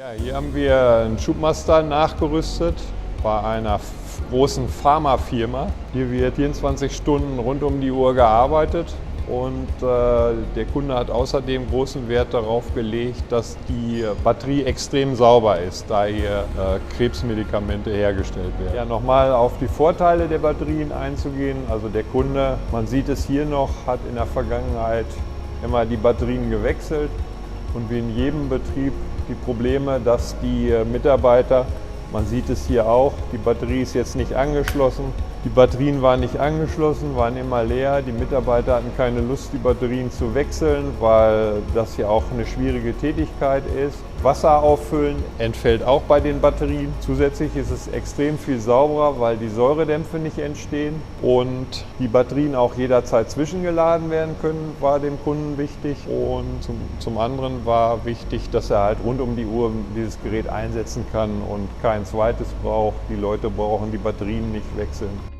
Ja, hier haben wir einen Schubmaster nachgerüstet bei einer großen Pharmafirma. Hier wird 24 Stunden rund um die Uhr gearbeitet und der Kunde hat außerdem großen Wert darauf gelegt, dass die Batterie extrem sauber ist, da hier Krebsmedikamente hergestellt werden. Ja, nochmal auf die Vorteile der Batterien einzugehen. Also der Kunde, man sieht es hier noch, hat in der Vergangenheit immer die Batterien gewechselt und wie in jedem Betrieb die Probleme, dass die Mitarbeiter, man sieht es hier auch, die Batterie ist jetzt nicht angeschlossen. Die Batterien waren nicht angeschlossen, waren immer leer. Die Mitarbeiter hatten keine Lust, die Batterien zu wechseln, weil das ja auch eine schwierige Tätigkeit ist. Wasser auffüllen entfällt auch bei den Batterien. Zusätzlich ist es extrem viel sauberer, weil die Säuredämpfe nicht entstehen und die Batterien auch jederzeit zwischengeladen werden können, war dem Kunden wichtig. Und zum anderen war wichtig, dass er halt rund um die Uhr dieses Gerät einsetzen kann und kein zweites braucht. Die Leute brauchen die Batterien nicht wechseln.